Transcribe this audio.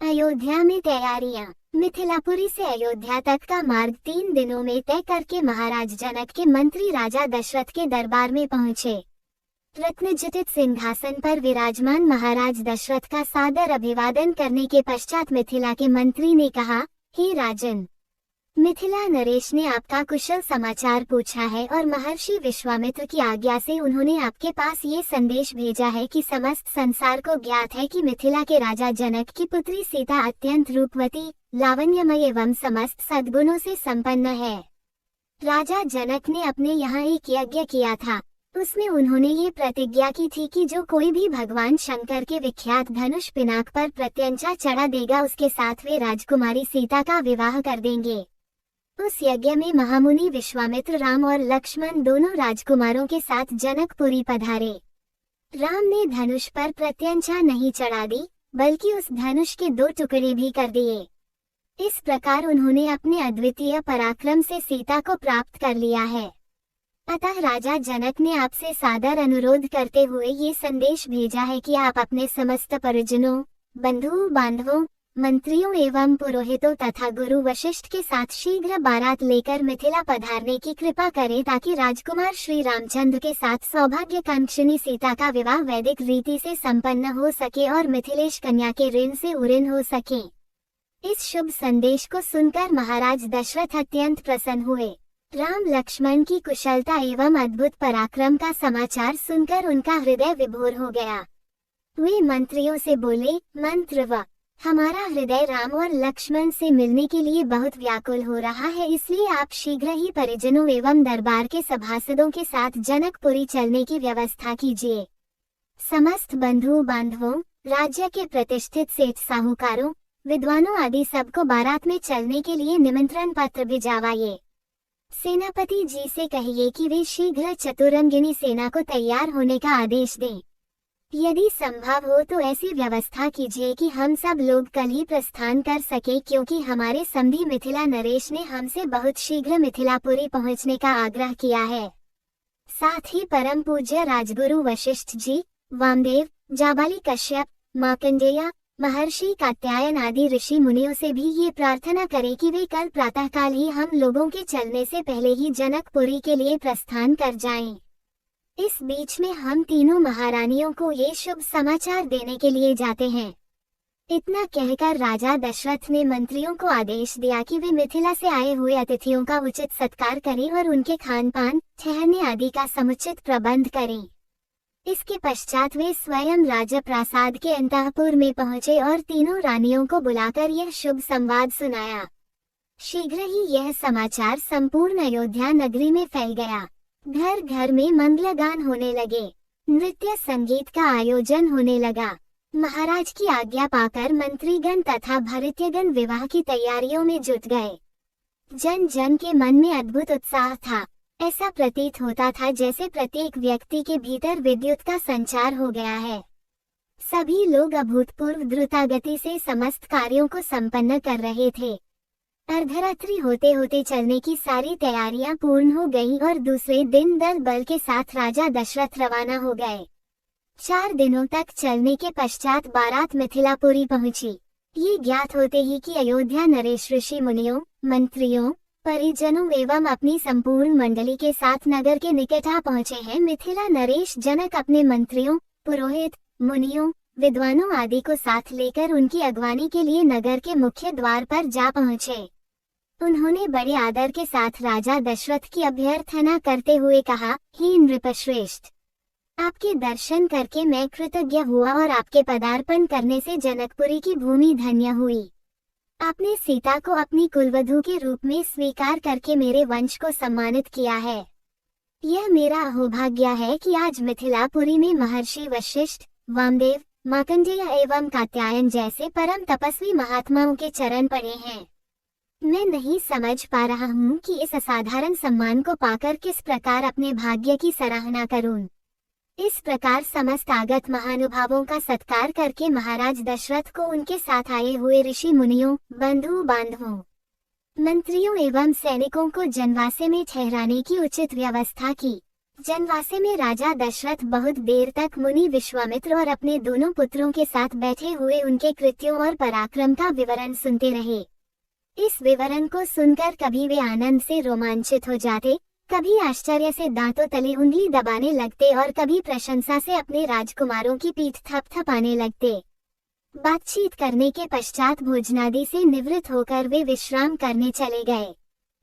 अयोध्या में तैयारियां। मिथिलापुरी से अयोध्या तक का मार्ग 3 दिनों में तय करके महाराज जनक के मंत्री राजा दशरथ के दरबार में पहुंचे। रत्नजटित सिंहासन पर विराजमान महाराज दशरथ का सादर अभिवादन करने के पश्चात मिथिला के मंत्री ने कहा, हे राजन, मिथिला नरेश ने आपका कुशल समाचार पूछा है और महर्षि विश्वामित्र की आज्ञा से उन्होंने आपके पास ये संदेश भेजा है कि समस्त संसार को ज्ञात है कि मिथिला के राजा जनक की पुत्री सीता अत्यंत रूपवती, लावण्यमय एवं समस्त सद्गुणों से संपन्न है। राजा जनक ने अपने यहाँ एक यज्ञ किया था। उसमें उन्होंने ये प्रतिज्ञा की थी कि जो कोई भी भगवान शंकर के विख्यात धनुष पिनाक पर प्रत्यंचा चढ़ा देगा उसके साथ वे राजकुमारी सीता का विवाह कर देंगे। उस यज्ञ में महामुनि विश्वामित्र राम और लक्ष्मण दोनों राजकुमारों के साथ जनकपुरी पधारे। राम ने धनुष पर प्रत्यंचा नहीं चढ़ा दी, बल्कि उस धनुष के 2 टुकड़े भी कर दिए। इस प्रकार उन्होंने अपने अद्वितीय पराक्रम से सीता को प्राप्त कर लिया है। अतः राजा जनक ने आपसे सादर अनुरोध करते हुए ये संदेश भेजा है कि आप अपने समस्त परिजनों, बंधु बांधवों, मंत्रियों एवं पुरोहितों तथा गुरु वशिष्ठ के साथ शीघ्र बारात लेकर मिथिला पधारने की कृपा करें ताकि राजकुमार श्री रामचंद्र के साथ सौभाग्यकांक्षिणी सीता का विवाह वैदिक रीति से संपन्न हो सके और मिथिलेश कन्या के ऋण से उऋण हो सके। इस शुभ संदेश को सुनकर महाराज दशरथ अत्यंत प्रसन्न हुए। राम लक्ष्मण की कुशलता एवं अद्भुत पराक्रम का समाचार सुनकर उनका हृदय विभोर हो गया। वे मंत्रियों से बोले, मंत्रव, हमारा हृदय राम और लक्ष्मण से मिलने के लिए बहुत व्याकुल हो रहा है, इसलिए आप शीघ्र ही परिजनों एवं दरबार के सभासदों के साथ जनकपुरी चलने की व्यवस्था कीजिए। समस्त बंधु बांधवों, राज्य के प्रतिष्ठित सेठ साहूकारों, विद्वानों आदि सबको बारात में चलने के लिए निमंत्रण पत्र भिजवाइए। सेनापति जी से कहिए कि वे शीघ्र चतुरंगिनी सेना को तैयार होने का आदेश दें। यदि संभव हो तो ऐसी व्यवस्था कीजिए कि हम सब लोग कल ही प्रस्थान कर सके, क्योंकि हमारे समधी मिथिला नरेश ने हमसे बहुत शीघ्र मिथिलापुरी पहुंचने का आग्रह किया है। साथ ही परम पूज्य राजगुरु वशिष्ठ जी, वामदेव, जाबाली कश्यप, मार्कंडेय, महर्षि कात्यायन आदि ऋषि मुनियों से भी ये प्रार्थना करें कि वे कल प्रातःकाल ही हम लोगों के चलने से पहले ही जनकपुरी के लिए प्रस्थान कर जाएं। इस बीच में हम तीनों महारानियों को ये शुभ समाचार देने के लिए जाते हैं। इतना कहकर राजा दशरथ ने मंत्रियों को आदेश दिया कि वे मिथिला से आए हुए अतिथियों का उचित सत्कार करें और उनके खान पान, ठहरने आदि का समुचित प्रबंध करें। इसके पश्चात वे स्वयं राजप्रासाद के अंतःपुर में पहुंचे और तीनों रानियों को बुलाकर यह शुभ संवाद सुनाया। शीघ्र ही यह समाचार संपूर्ण अयोध्या नगरी में फैल गया। घर घर में मंगलगान होने लगे, नृत्य संगीत का आयोजन होने लगा। महाराज की आज्ञा पाकर मंत्रीगण तथा भृत्यगण विवाह की तैयारियों में जुट गए। जन जन के मन में अद्भुत उत्साह था। ऐसा प्रतीत होता था जैसे प्रत्येक व्यक्ति के भीतर विद्युत का संचार हो गया है। सभी लोग अभूतपूर्व द्रुतगति से समस्त कार्यों को संपन्न कर रहे थे। अर्धरात्रि होते होते चलने की सारी तैयारियां पूर्ण हो गईं और दूसरे दिन दल बल के साथ राजा दशरथ रवाना हो गए। 4 दिनों तक चलने के पश्चात बारात मिथिलापुरी पहुंची। ये ज्ञात होते ही कि अयोध्या नरेश ऋषि मुनियों, मंत्रियों, परिजनों एवं अपनी संपूर्ण मंडली के साथ नगर के निकट आ पहुंचे हैं। मिथिला नरेश जनक अपने मंत्रियों, पुरोहित, मुनियों, विद्वानों आदि को साथ लेकर उनकी अगवानी के लिए नगर के मुख्य द्वार पर जा पहुंचे। उन्होंने बड़े आदर के साथ राजा दशरथ की अभ्यर्थना करते हुए कहा, हे नृपश्रेष्ठ, आपके दर्शन करके मैं कृतज्ञ हुआ और आपके पदार्पण करने से जनकपुरी की भूमि धन्य हुई। आपने सीता को अपनी कुलवधू के रूप में स्वीकार करके मेरे वंश को सम्मानित किया है। यह मेरा अहोभाग्य है कि आज मिथिलापुरी में महर्षि वशिष्ठ, वामदेव, मार्कंडेय एवं कात्यायन जैसे परम तपस्वी महात्माओं के चरण पड़े हैं। मैं नहीं समझ पा रहा हूँ कि इस असाधारण सम्मान को पाकर किस प्रकार अपने भाग्य की सराहना करूं। इस प्रकार समस्त आगत महानुभावों का सत्कार करके महाराज दशरथ को उनके साथ आए हुए ऋषि मुनियों, बंधु बांधवों, मंत्रियों एवं सैनिकों को जनवासे में ठहराने की उचित व्यवस्था की। जनवासे में राजा दशरथ बहुत देर तक मुनि विश्वामित्र और अपने दोनों पुत्रों के साथ बैठे हुए उनके कृत्यों और पराक्रम का विवरण सुनते रहे। इस विवरण को सुनकर कभी वे आनंद से रोमांचित हो जाते, कभी आश्चर्य से दांतों तले उंगली दबाने लगते और कभी प्रशंसा से अपने राजकुमारों की पीठ थपथपाने लगते। बातचीत करने के पश्चात भोजनादि से निवृत्त होकर वे विश्राम करने चले गए।